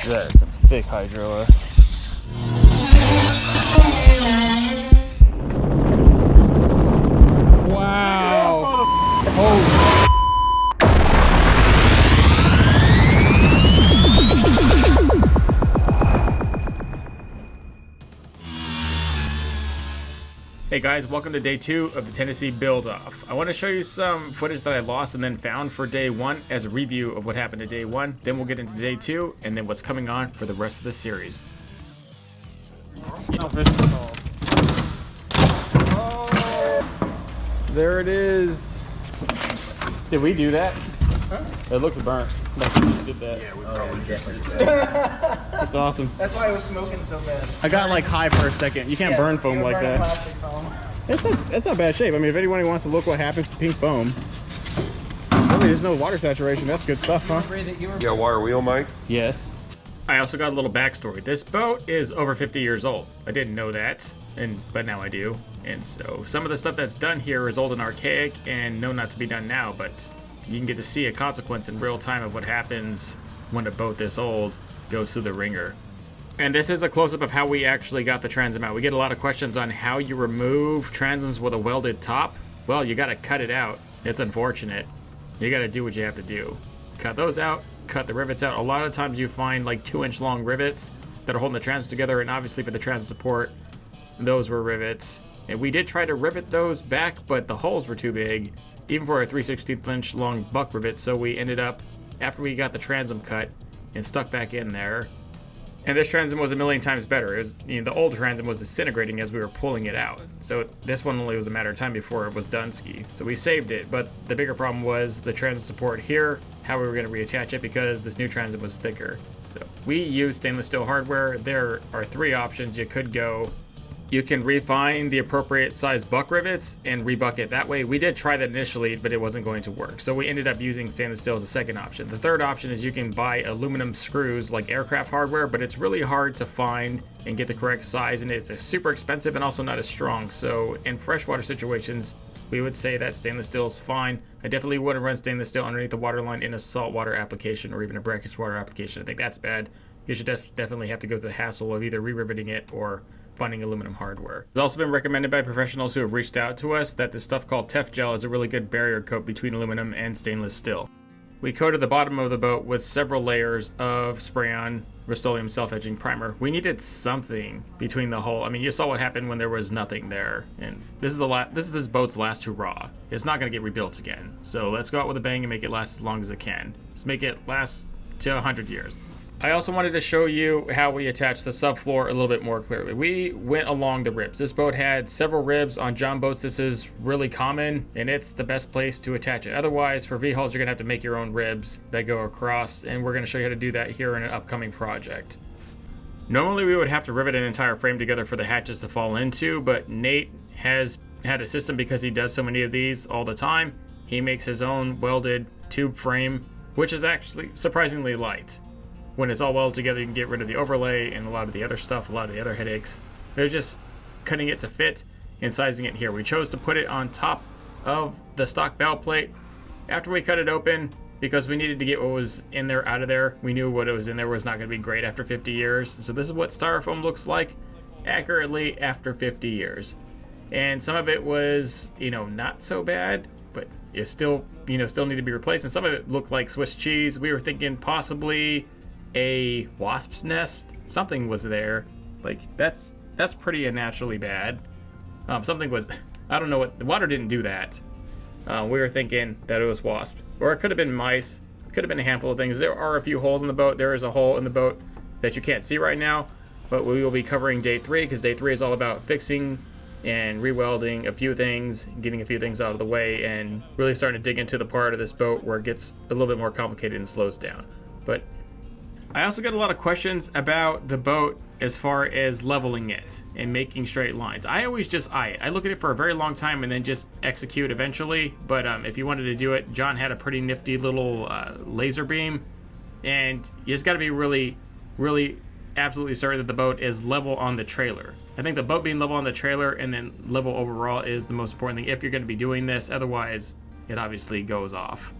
That is some thick hydroa. Wow. Oh. Hey guys, welcome to day 2 of the Tennessee build-off. I want to show you some footage that I lost and then found for day 1 as a review of what happened to day 1. Then we'll get into day 2 and then what's coming on for the rest of the series. Oh, there it is. Did we do that? Huh? It looks burnt. Like we just did that. Yeah, we probably definitely did that. That's awesome. That's why it was smoking so bad. I got like high for a second. You can't burn foam like that. Plastic foam. That's not bad shape. I mean, if anyone wants to look what happens to pink foam, really, there's no water saturation. That's good stuff, huh? You got a wire wheel, Mike? Yes. I also got a little backstory. This boat is over 50 years old. I didn't know that, but now I do. And so some of the stuff that's done here is old and archaic and known not to be done now, but you can get to see a consequence in real time of what happens when a boat this old goes through the ringer. And this is a close-up of how we actually got the transom out. We get a lot of questions on how you remove transoms with a welded top. Well, you got to cut it out. It's unfortunate. You got to do what you have to do. Cut those out, cut the rivets out. A lot of times you find like 2-inch long rivets that are holding the transom together, and obviously for the transom support, those were rivets. And we did try to rivet those back, but the holes were too big, even for a 3/16 inch long buck rivet. So we ended up, after we got the transom cut and stuck back in there, and this transom was a million times better. It was, the old transom was disintegrating as we were pulling it out. So this one only was a matter of time before it was done ski. So we saved it, but the bigger problem was the transom support here, how we were going to reattach it because this new transom was thicker. So we used stainless steel hardware. There are 3 options you could go. You can refine the appropriate size buck rivets and rebuck it that way. We did try that initially, but it wasn't going to work. So we ended up using stainless steel as a second option. The third option is you can buy aluminum screws like aircraft hardware, but it's really hard to find and get the correct size, and it's super expensive and also not as strong. So in freshwater situations, we would say that stainless steel is fine. I definitely wouldn't run stainless steel underneath the waterline in a saltwater application or even a brackish water application. I think that's bad. You should definitely have to go through the hassle of either re-riveting it or finding aluminum hardware. It's also been recommended by professionals who have reached out to us that this stuff called Tef Gel is a really good barrier coat between aluminum and stainless steel. We coated the bottom of the boat with several layers of spray-on Rust-Oleum self-edging primer. We needed something between the hull. I mean, you saw what happened when there was nothing there, and this is this boat's last hurrah. It's not going to get rebuilt again. So let's go out with a bang and make it last as long as it can. Let's make it last to 100 years. I also wanted to show you how we attach the subfloor a little bit more clearly. We went along the ribs. This boat had several ribs. On John boats, this is really common, and it's the best place to attach it. Otherwise, for V-hulls, you're gonna have to make your own ribs that go across, and we're gonna show you how to do that here in an upcoming project. Normally, we would have to rivet an entire frame together for the hatches to fall into, but Nate has had a system because he does so many of these all the time. He makes his own welded tube frame, which is actually surprisingly light. When it's all welded together, you can get rid of the overlay and a lot of the other stuff, a lot of the other headaches. They're just cutting it to fit and sizing it here. We chose to put it on top of the stock bow plate after we cut it open because we needed to get what was in there out of there. We knew what was in there was not going to be great after 50 years. So this is what styrofoam looks like accurately after 50 years. And some of it was, not so bad, but it still need to be replaced. And some of it looked like Swiss cheese. We were thinking possibly a wasp's nest. Something was there. Like that's pretty unnaturally bad. Something was, I don't know what, the water didn't do that. We were thinking that it was wasp, or it could have been mice. Could have been a handful of things. There are a few holes in the boat. There is a hole in the boat that you can't see right now, but we will be covering day 3 because day 3 is all about fixing and rewelding a few things, getting a few things out of the way, and really starting to dig into the part of this boat where it gets a little bit more complicated and slows down. But I also get a lot of questions about the boat as far as leveling it and making straight lines. I always just eye it. I look at it for a very long time and then just execute eventually. But if you wanted to do it, John had a pretty nifty little laser beam, and you just got to be really, really absolutely certain that the boat is level on the trailer. I think the boat being level on the trailer and then level overall is the most important thing if you're going to be doing this. Otherwise, it obviously goes off.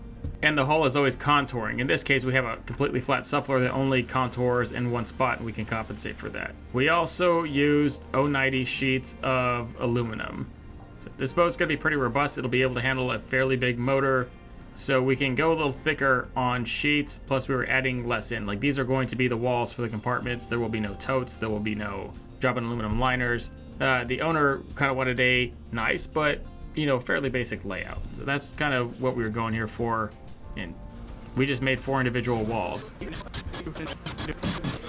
And the hull is always contouring. In this case, we have a completely flat subfloor that only contours in one spot, and we can compensate for that. We also used 090 sheets of aluminum. So this boat's going to be pretty robust. It'll be able to handle a fairly big motor, so we can go a little thicker on sheets, plus we were adding less in. Like, these are going to be the walls for the compartments. There will be no totes. There will be no drop-in aluminum liners. The owner kind of wanted a nice, but, you know, fairly basic layout. So that's kind of what we were going here for. And we just made 4 individual walls.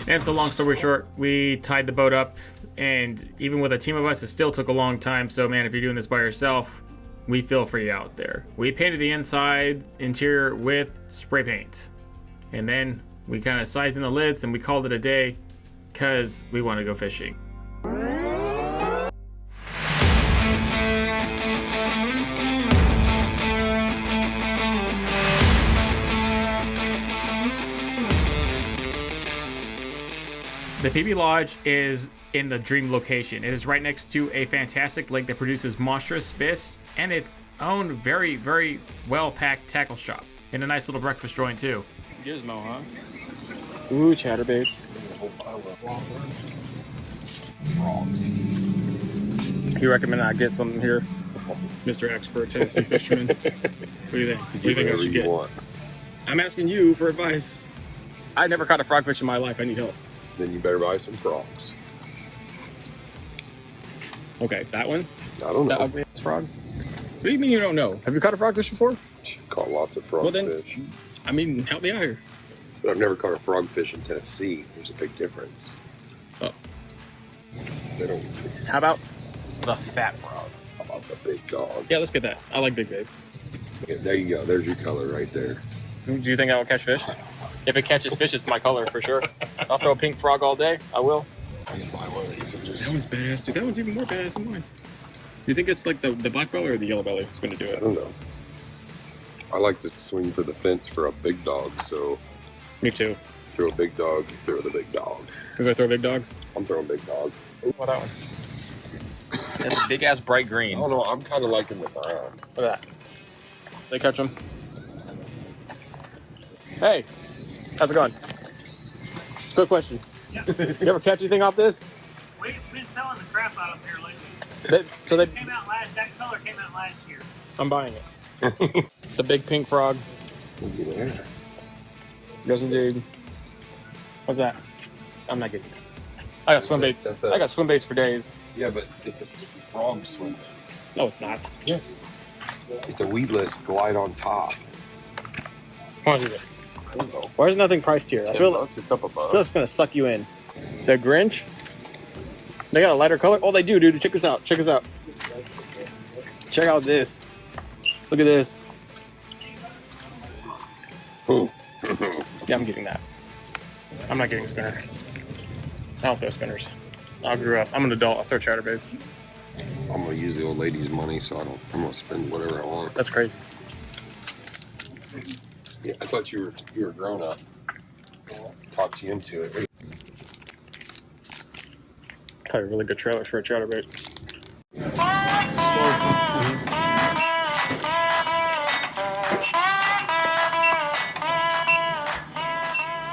And so long story short, we tied the boat up, and even with a team of us, it still took a long time. So man, if you're doing this by yourself, we feel for you out there. We painted the interior with spray paint, and then we kind of sized in the lids and we called it a day because we want to go fishing. The PB Lodge is in the dream location. It is right next to a fantastic lake that produces monstrous fish and its own very, very well-packed tackle shop. And a nice little breakfast joint too. Gizmo, huh? Ooh, chatterbaits. You recommend I get something here? Mr. Expert Tennessee Fisherman. What do you think? What do you think I should get? I'm asking you for advice. I never caught a frogfish in my life. I need help. Then you better buy some frogs. Okay, that one? I don't know. That ugly ass frog? What do you mean you don't know? Have you caught a frogfish before? Caught lots of frogfish. Well then, I mean, help me out here. But I've never caught a frogfish in Tennessee. There's a big difference. Oh. They don't. How about the fat frog? How about the big dog? Yeah, let's get that. I like big baits. Yeah, there you go. There's your color right there. Do you think I will catch fish? If it catches fish, it's my color for sure. I'll throw a pink frog all day. I will. I can buy one of these and just... That one's badass, dude. That one's even more badass than mine. You think it's like the black belly or the yellow belly that's going to do I it? don't know. I like to swing for the fence for a big dog, so... Me too. Throw a big dog, throw the big dog. You gonna throw big dogs? I'm throwing big dog. Ooh, what that one? That's a big ass bright I green. don't know. I'm kind of liking the brown. Look at that. They catch them. Hey, how's it going? Quick question. Yeah. You ever catch anything off this? We've been selling the crap out of here lately. That color came out last year. I'm buying it. It's a big pink frog. Look at that. Yes, indeed. What's that? I'm not getting it. I got swim bait. I got swim baits for days. Yeah, but it's a frog swim. No, it's not. Yes. It's a weedless glide on top. How much is it? I don't know. Why is nothing priced here? I feel $10, it's up above. it's gonna suck you in. The Grinch. They got a lighter color. Oh, they do, dude. Check this out. Check this out. Check out this. Look at this. Ooh. Yeah, I'm getting that. I'm not getting a spinner. I don't throw spinners. I grew up. I'm an adult. I throw chatterbaits. I'm gonna use the old lady's money, so I'm gonna spend whatever I want. That's crazy. Yeah, I thought you were grown up. Talked you into it. Probably really good trailers for a chatterbait.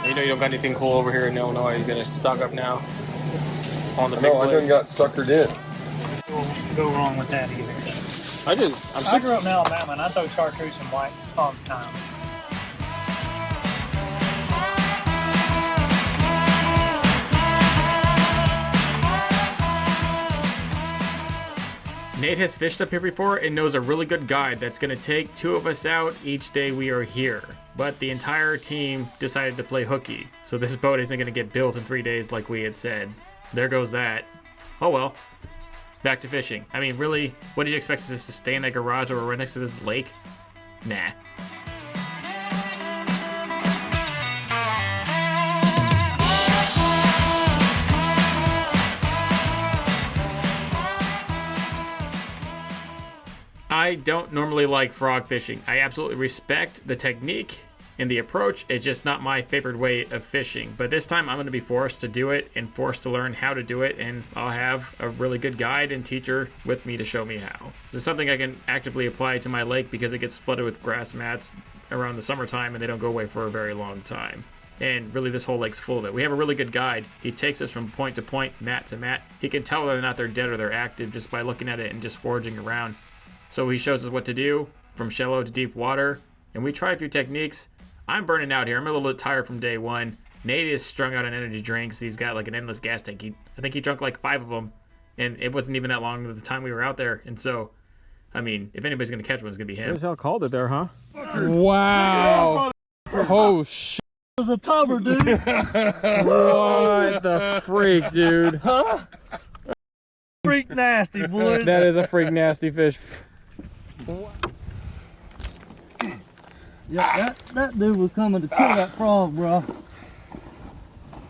You know you don't got anything cool over here in Illinois. You're gonna stock up now on the big I done got suckered in. Go wrong with that either. I grew up in Alabama and I throw chartreuse and white all the time. Nate has fished up here before and knows a really good guide that's going to take 2 of us out each day we are here. But the entire team decided to play hooky, so this boat isn't going to get built in 3 days like we had said. There goes that. Oh well. Back to fishing. I mean, really, what did you expect us to stay in that garage or right next to this lake? Nah. I don't normally like frog fishing. I absolutely respect the technique and the approach. It's just not my favorite way of fishing. But this time I'm going to be forced to do it and forced to learn how to do it. And I'll have a really good guide and teacher with me to show me how. This is something I can actively apply to my lake because it gets flooded with grass mats around the summertime and they don't go away for a very long time. And really this whole lake's full of it. We have a really good guide. He takes us from point to point, mat to mat. He can tell whether or not they're dead or they're active just by looking at it and just foraging around. So he shows us what to do from shallow to deep water. And we try a few techniques. I'm burning out here. I'm a little bit tired from day one. Nate is strung out on energy drinks. He's got like an endless gas tank. I think he drank like 5 of them. And it wasn't even that long at the time we were out there. And so, I mean, if anybody's going to catch one, it's going to be him. Here's how called it there, huh? Wow. Oh, shit. It was a tubber, dude. What the freak, dude? Huh? Freak nasty, boys. That is a freak nasty fish. Yeah, that dude was coming to kill that frog, bro.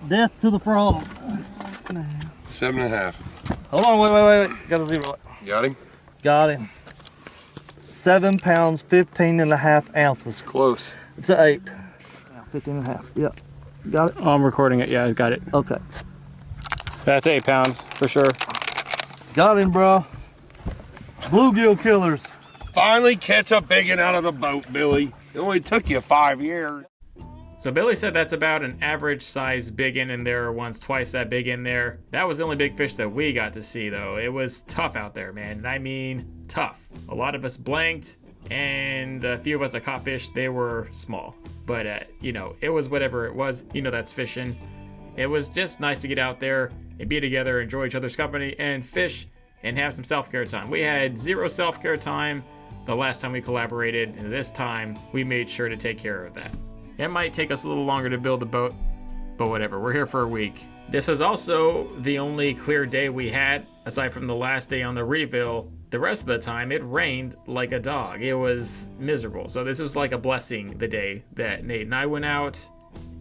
Death to the frog. 7.5. Hold on, wait. Got a zero. Got him? Got him. 7 pounds, 15.5 ounces. Close. It's an 8. 15.5. Yep. Got it? Oh, I'm recording it. Yeah, I got it. Okay. That's 8 pounds for sure. Got him, bro. Bluegill killers. Finally catch a big one out of the boat, Billy. It only took you 5 years. So Billy said that's about an average size biggin, and there were once twice that big in there. That was the only big fish that we got to see though. It was tough out there, man. I mean, tough. A lot of us blanked, and a few of us that caught fish, they were small. But you know, it was whatever it was. You know, that's fishing. It was just nice to get out there and be together, enjoy each other's company, and fish, and have some self-care time. We had 0 self-care time the last time we collaborated, and this time we made sure to take care of that. It might take us a little longer to build the boat, but whatever, we're here for a week. This was also the only clear day we had, aside from the last day on the reveal. The rest of the time, it rained like a dog. It was miserable. So this was like a blessing the day that Nate and I went out.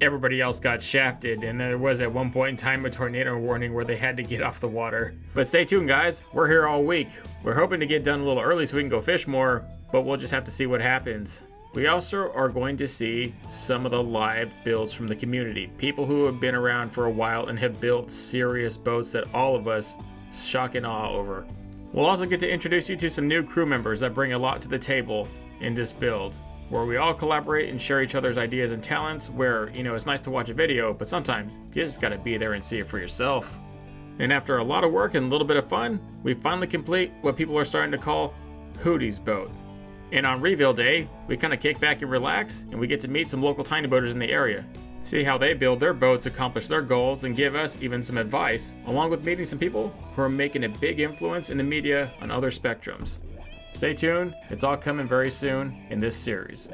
Everybody else got shafted, and there was at one point in time a tornado warning where they had to get off the water. But stay tuned, guys. We're here all week. We're hoping to get done a little early so we can go fish more, but we'll just have to see what happens. We also are going to see some of the live builds from the community. People who have been around for a while and have built serious boats that all of us shock and awe over. We'll also get to introduce you to some new crew members that bring a lot to the table in this build, where we all collaborate and share each other's ideas and talents, where, you know, it's nice to watch a video, but sometimes you just gotta be there and see it for yourself. And after a lot of work and a little bit of fun, we finally complete what people are starting to call Hootie's boat. And on reveal day, we kind of kick back and relax, and we get to meet some local tiny boaters in the area, see how they build their boats, accomplish their goals, and give us even some advice, along with meeting some people who are making a big influence in the media on other spectrums. Stay tuned, it's all coming very soon in this series.